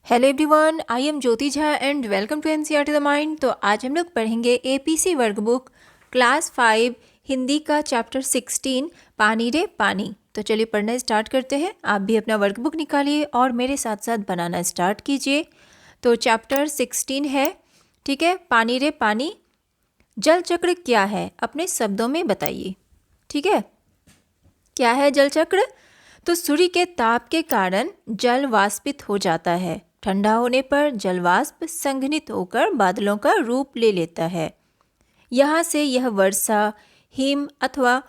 Hello everyone, I am Jyoti Jha and welcome to NCERT the mind. तो आज हम लोग पढ़ेंगे एपीसी वर्कबुक क्लास 5 हिंदी का चैप्टर 16 पानी रे पानी। तो चलिए पढ़ना स्टार्ट करते हैं। आप भी अपना वर्कबुक निकालिए और मेरे साथ साथ बनाना स्टार्ट कीजिए। तो चैप्टर 16 है, ठीक है, पानी रे पानी। जल चक्र क्या है, अपने शब्दों में बताइए। ठीक है, क्या है जल चक्र? तो सूर्य के ताप के कारण जल वाष्पित हो जाता है। ठंडा होने पर जल वाष्प संघनित होकर बादलों का रूप ले लेता है। यहाँ से यह वर्षा, हिम अथवा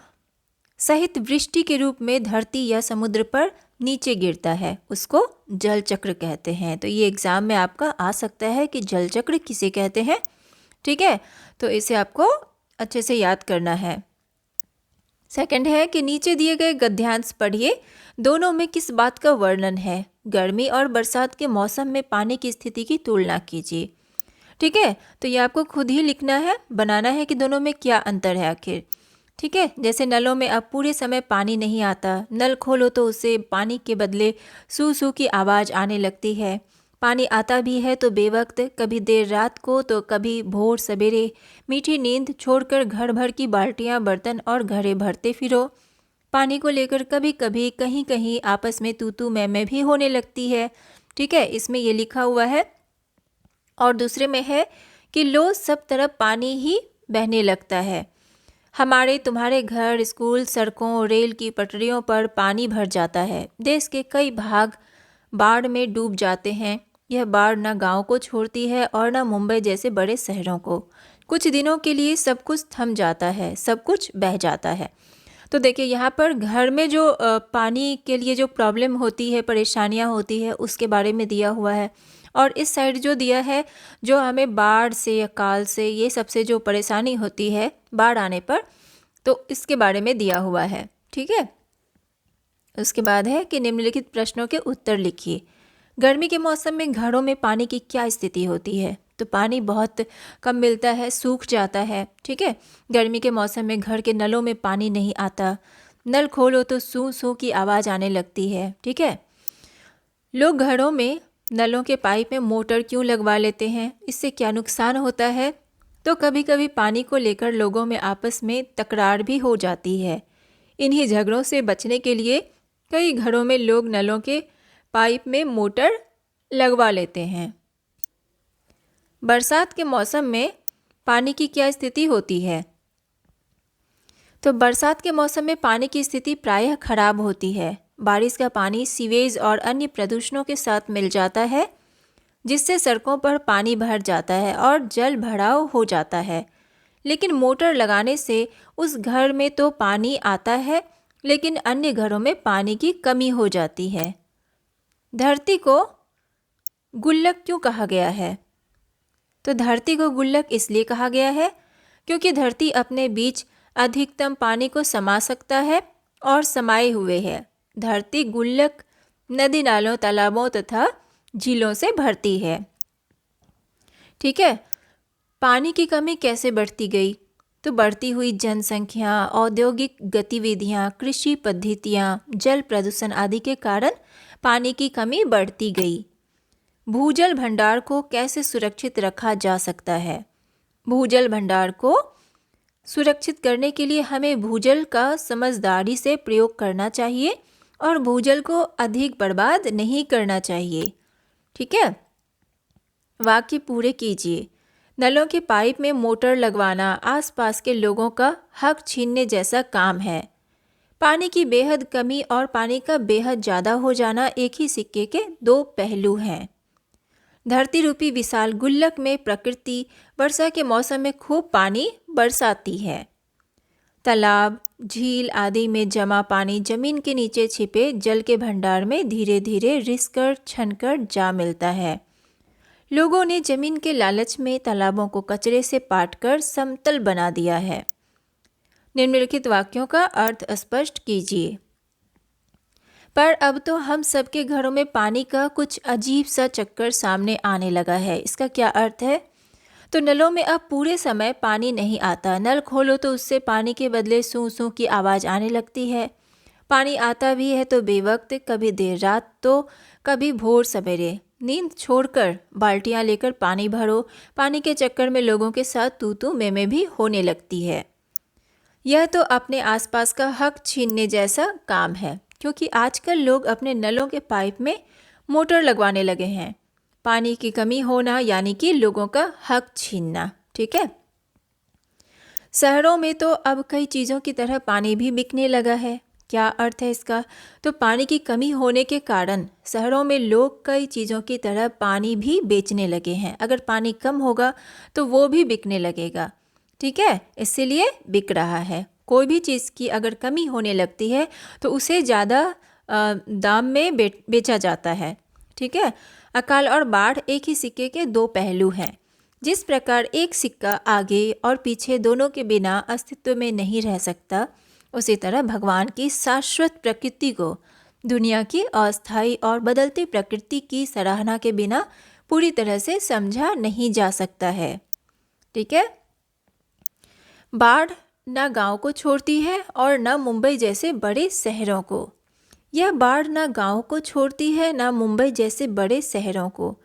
सहित वृष्टि के रूप में धरती या समुद्र पर नीचे गिरता है। उसको जल चक्र कहते हैं। तो ये एग्जाम में आपका आ सकता है कि जल चक्र किसे कहते हैं। ठीक है, तो इसे आपको अच्छे से याद करना है। सेकंड है कि नीचे दिए गए गद्यांश पढ़िए, दोनों में किस बात का वर्णन है। गर्मी और बरसात के मौसम में पानी की स्थिति की तुलना कीजिए। ठीक है, तो ये आपको खुद ही लिखना है, बनाना है कि दोनों में क्या अंतर है आखिर। ठीक है, जैसे नलों में अब पूरे समय पानी नहीं आता, नल खोलो तो उससे पानी के बदले सू सू की आवाज़ आने लगती है। पानी आता भी है तो बेवक्त, कभी देर रात को तो कभी भोर सवेरे। मीठी नींद छोड़कर घर भर की बाल्टियां, बर्तन और घड़े भरते फिरो। पानी को लेकर कभी कभी कहीं कहीं आपस में तू तू मैं भी होने लगती है। ठीक है, इसमें ये लिखा हुआ है। और दूसरे में है कि लो सब तरफ पानी ही बहने लगता है। हमारे तुम्हारे घर, स्कूल, सड़कों, रेल की पटरियों पर पानी भर जाता है। देश के कई भाग बाढ़ में डूब जाते हैं। यह बाढ़ न गांव को छोड़ती है और न मुंबई जैसे बड़े शहरों को। कुछ दिनों के लिए सब कुछ थम जाता है, सब कुछ बह जाता है। तो देखिए यहाँ पर घर में जो पानी के लिए जो प्रॉब्लम होती है, परेशानियाँ होती है, उसके बारे में दिया हुआ है। और इस साइड जो दिया है, जो हमें बाढ़ से, अकाल से, ये सबसे जो परेशानी होती है बाढ़ आने पर, तो इसके बारे में दिया हुआ है। ठीक है, उसके बाद है कि निम्नलिखित प्रश्नों के उत्तर लिखिए। गर्मी के मौसम में घरों में पानी की क्या स्थिति होती है? तो पानी बहुत कम मिलता है, सूख जाता है। ठीक है, गर्मी के मौसम में घर के नलों में पानी नहीं आता। नल खोलो तो सू सू की आवाज़ आने लगती है। ठीक है, लोग घरों में नलों के पाइप में मोटर क्यों लगवा लेते हैं? इससे क्या नुकसान होता है? तो कभी कभी पानी को लेकर लोगों में आपस में तकरार भी हो जाती है। इन्हीं झगड़ों से बचने के लिए कई घरों में लोग नलों के पाइप में मोटर लगवा लेते हैं। बरसात के मौसम में पानी की क्या स्थिति होती है? तो बरसात के मौसम में पानी की स्थिति प्रायः खराब होती है। बारिश का पानी सीवेज और अन्य प्रदूषणों के साथ मिल जाता है, जिससे सड़कों पर पानी भर जाता है और जल भराव हो जाता है। लेकिन मोटर लगाने से उस घर में तो पानी आता है, लेकिन अन्य घरों में पानी की कमी हो जाती है। धरती को गुल्लक क्यों कहा गया है? तो धरती को गुल्लक इसलिए कहा गया है क्योंकि धरती अपने बीच अधिकतम पानी को समा सकता है और समाये हुए है। धरती गुल्लक नदी, नालों, तालाबों तथा झीलों से भरती है। ठीक है, पानी की कमी कैसे बढ़ती गई? तो बढ़ती हुई जनसंख्या, औद्योगिक गतिविधियां, कृषि पद्धतियां, जल प्रदूषण आदि के कारण पानी की कमी बढ़ती गई। भूजल भंडार को कैसे सुरक्षित रखा जा सकता है? भूजल भंडार को सुरक्षित करने के लिए हमें भूजल का समझदारी से प्रयोग करना चाहिए और भूजल को अधिक बर्बाद नहीं करना चाहिए। ठीक है, वाक्य पूरे कीजिए। नलों के पाइप में मोटर लगवाना आसपास के लोगों का हक छीनने जैसा काम है। पानी की बेहद कमी और पानी का बेहद ज़्यादा हो जाना एक ही सिक्के के दो पहलू हैं। धरती रूपी विशाल गुल्लक में प्रकृति वर्षा के मौसम में खूब पानी बरसाती है। तालाब, झील आदि में जमा पानी जमीन के नीचे छिपे जल के भंडार में धीरे धीरे रिसकर छनकर जा मिलता है। लोगों ने जमीन के लालच में तालाबों को कचरे से पाटकर समतल बना दिया है। निम्नलिखित वाक्यों का अर्थ स्पष्ट कीजिए। पर अब तो हम सबके घरों में पानी का कुछ अजीब सा चक्कर सामने आने लगा है। इसका क्या अर्थ है? तो नलों में अब पूरे समय पानी नहीं आता। नल खोलो तो उससे पानी के बदले सूं सूं की आवाज़ आने लगती है। पानी आता भी है तो बेवक्त, कभी देर रात तो कभी भोर सवेरे। नींद छोड़कर बाल्टियां लेकर पानी भरो। पानी के चक्कर में लोगों के साथ तू तू मैं भी होने लगती है। यह तो अपने आसपास का हक छीनने जैसा काम है, क्योंकि आजकल लोग अपने नलों के पाइप में मोटर लगवाने लगे हैं। पानी की कमी होना यानी कि लोगों का हक छीनना। ठीक है। शहरों में तो अब कई चीज़ों की तरह पानी भी बिकने लगा है। क्या अर्थ है इसका? तो पानी की कमी होने के कारण शहरों में लोग कई चीज़ों की तरह पानी भी बेचने लगे हैं। अगर पानी कम होगा तो वो भी बिकने लगेगा। ठीक है, इसीलिए बिक रहा है। कोई भी चीज़ की अगर कमी होने लगती है तो उसे ज़्यादा दाम में बेचा जाता है। ठीक है। अकाल और बाढ़ एक ही सिक्के के दो पहलू हैं। जिस प्रकार एक सिक्का आगे और पीछे दोनों के बिना अस्तित्व में नहीं रह सकता, उसी तरह भगवान की शाश्वत प्रकृति को दुनिया की अस्थायी और बदलती प्रकृति की सराहना के बिना पूरी तरह से समझा नहीं जा सकता है। ठीक है। बाढ़ न गांव को छोड़ती है और न मुंबई जैसे बड़े शहरों को। यह बाढ़ न गांव को छोड़ती है न मुंबई जैसे बड़े शहरों को।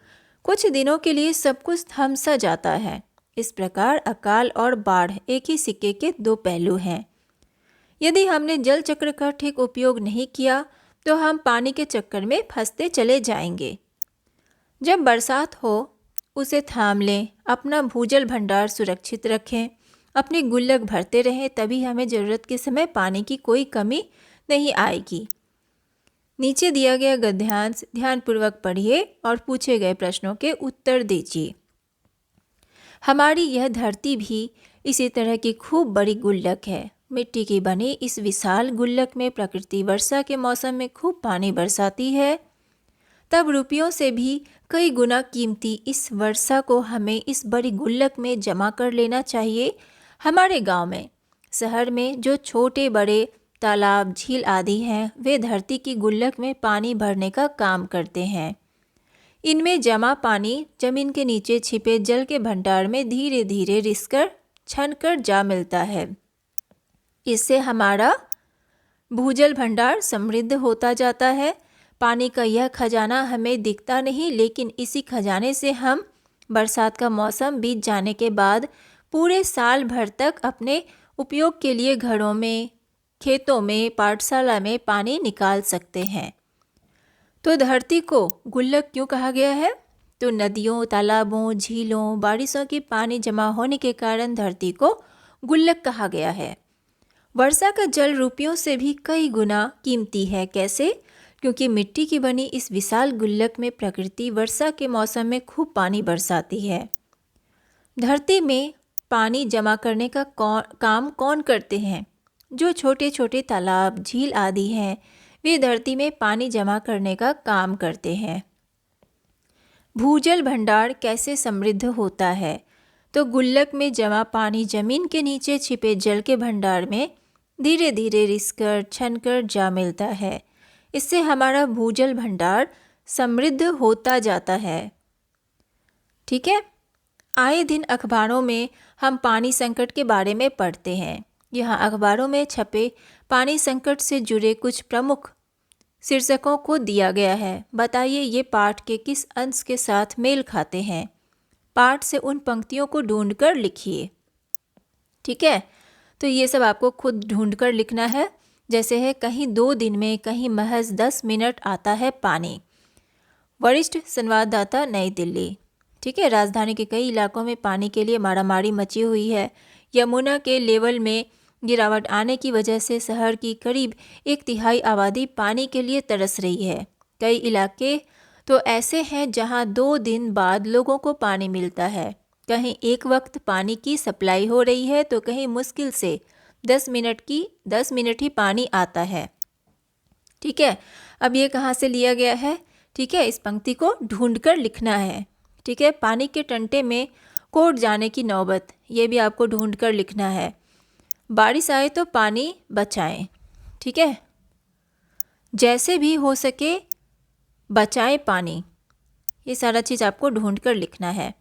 कुछ दिनों के लिए सब कुछ थम सा जाता है। इस प्रकार अकाल और बाढ़ एक ही सिक्के के दो पहलू हैं। यदि हमने जल चक्र का ठीक उपयोग नहीं किया तो हम पानी के चक्कर में फंसते चले जाएंगे। जब बरसात हो उसे थाम लें, अपना भूजल भंडार सुरक्षित रखें, अपनी गुल्लक भरते रहें, तभी हमें ज़रूरत के समय पानी की कोई कमी नहीं आएगी। नीचे दिया गया गद्यांश ध्यानपूर्वक पढ़िए और पूछे गए प्रश्नों के उत्तर दीजिए। हमारी यह धरती भी इसी तरह की खूब बड़ी गुल्लक है। मिट्टी की बनी इस विशाल गुल्लक में प्रकृति वर्षा के मौसम में खूब पानी बरसाती है। तब रुपयों से भी कई गुना कीमती इस वर्षा को हमें इस बड़ी गुल्लक में जमा कर लेना चाहिए। हमारे गांव में, शहर में जो छोटे बड़े तालाब, झील आदि हैं, वे धरती की गुल्लक में पानी भरने का काम करते हैं। इनमें जमा पानी जमीन के नीचे छिपे जल के भंडार में धीरे धीरे रिसकर छनकर जा मिलता है। इससे हमारा भूजल भंडार समृद्ध होता जाता है। पानी का यह खजाना हमें दिखता नहीं, लेकिन इसी खजाने से हम बरसात का मौसम बीत जाने के बाद पूरे साल भर तक अपने उपयोग के लिए घरों में, खेतों में, पाठशाला में पानी निकाल सकते हैं। तो धरती को गुल्लक क्यों कहा गया है? तो नदियों, तालाबों, झीलों, बारिशों की पानी जमा होने के कारण धरती को गुल्लक कहा गया है। वर्षा का जल रुपयों से भी कई गुना कीमती है। कैसे? क्योंकि मिट्टी की बनी इस विशाल गुल्लक में प्रकृति वर्षा के मौसम में खूब पानी बरसाती है। धरती में पानी जमा करने का काम कौन करते हैं? जो छोटे छोटे तालाब, झील आदि हैं, वे धरती में पानी जमा करने का काम करते हैं। भूजल भंडार कैसे समृद्ध होता है? तो गुल्लक में जमा पानी जमीन के नीचे छिपे जल के भंडार में धीरे धीरे रिसकर छनकर जा मिलता है। इससे हमारा भूजल भंडार समृद्ध होता जाता है। ठीक है। आए दिन अखबारों में हम पानी संकट के बारे में पढ़ते हैं। यहाँ अखबारों में छपे पानी संकट से जुड़े कुछ प्रमुख शीर्षकों को दिया गया है। बताइए ये पाठ के किस अंश के साथ मेल खाते हैं? पाठ से उन पंक्तियों को ढूंढकर लिखिए। ठीक है। तो ये सब आपको खुद ढूंढकर लिखना है। जैसे है, कहीं 2 दिन में, कहीं महज 10 मिनट आता है पानी। वरिष्ठ संवाददाता, नई दिल्ली। ठीक है। राजधानी के कई इलाकों में पानी के लिए मारामारी मची हुई है। यमुना के लेवल में गिरावट आने की वजह से शहर की करीब 1/3 आबादी पानी के लिए तरस रही है। कई इलाके तो ऐसे हैं जहां 2 दिन बाद लोगों को पानी मिलता है। कहीं एक वक्त पानी की सप्लाई हो रही है तो कहीं मुश्किल से 10 मिनट ही पानी आता है। ठीक है। अब ये कहाँ से लिया गया है? ठीक है, इस पंक्ति को ढूंढकर लिखना है। ठीक है। पानी के टंटे में कोट जाने की नौबत, ये भी आपको ढूंढकर लिखना है। बारिश आए तो पानी बचाएं। ठीक है। जैसे भी हो सके बचाएं पानी। ये सारा चीज़ आपको ढूंढकर लिखना है।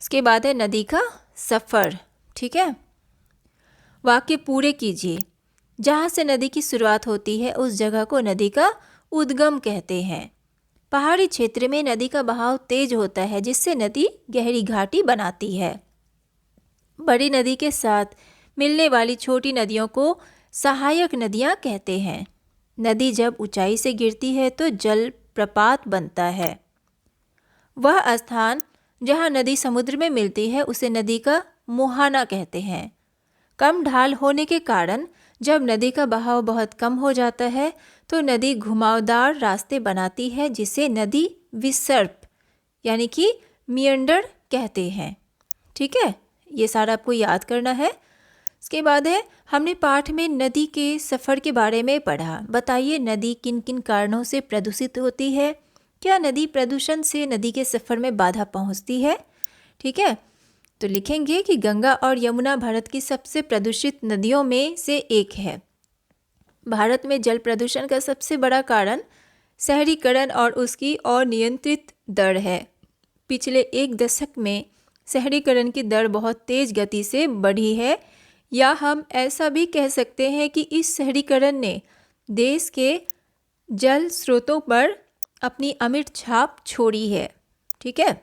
उसके बाद है नदी का सफ़र। ठीक है। वाक्य पूरे कीजिए। जहाँ से नदी की शुरुआत होती है उस जगह को नदी का उद्गम कहते हैं। पहाड़ी क्षेत्र में नदी का बहाव तेज होता है जिससे नदी गहरी घाटी बनाती है। बड़ी नदी के साथ मिलने वाली छोटी नदियों को सहायक नदियाँ कहते हैं। नदी जब ऊंचाई से गिरती है तो जल प्रपात बनता है। वह स्थान जहाँ नदी समुद्र में मिलती है उसे नदी का मुहाना कहते हैं। कम ढाल होने के कारण जब नदी का बहाव बहुत कम हो जाता है तो नदी घुमावदार रास्ते बनाती है जिसे नदी विसर्प यानी कि मियंडर कहते हैं। ठीक है, ये सारा आपको याद करना है। इसके बाद है, हमने पाठ में नदी के सफ़र के बारे में पढ़ा। बताइए नदी किन किन कारणों से प्रदूषित होती है। क्या नदी प्रदूषण से नदी के सफ़र में बाधा पहुंचती है? ठीक है, तो लिखेंगे कि गंगा और यमुना भारत की सबसे प्रदूषित नदियों में से एक है। भारत में जल प्रदूषण का सबसे बड़ा कारण शहरीकरण और उसकी अनियंत्रित दर है। पिछले एक दशक में शहरीकरण की दर बहुत तेज़ गति से बढ़ी है, या हम ऐसा भी कह सकते हैं कि इस शहरीकरण ने देश के जल स्रोतों पर अपनी अमिट छाप छोड़ी है। ठीक है,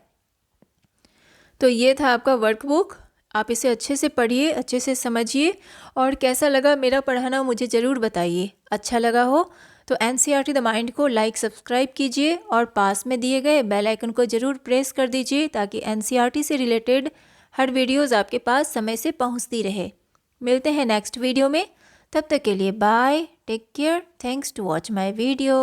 तो ये था आपका वर्कबुक। आप इसे अच्छे से पढ़िए, अच्छे से समझिए, और कैसा लगा मेरा पढ़ाना मुझे ज़रूर बताइए। अच्छा लगा हो तो NCERT द माइंड को लाइक सब्सक्राइब कीजिए और पास में दिए गए बेल आइकन को ज़रूर प्रेस कर दीजिए ताकि NCERT से रिलेटेड हर वीडियोज़ आपके पास समय से पहुंचती रहे। मिलते हैं नेक्स्ट वीडियो में, तब तक के लिए bye, take care, thanks to watch my video.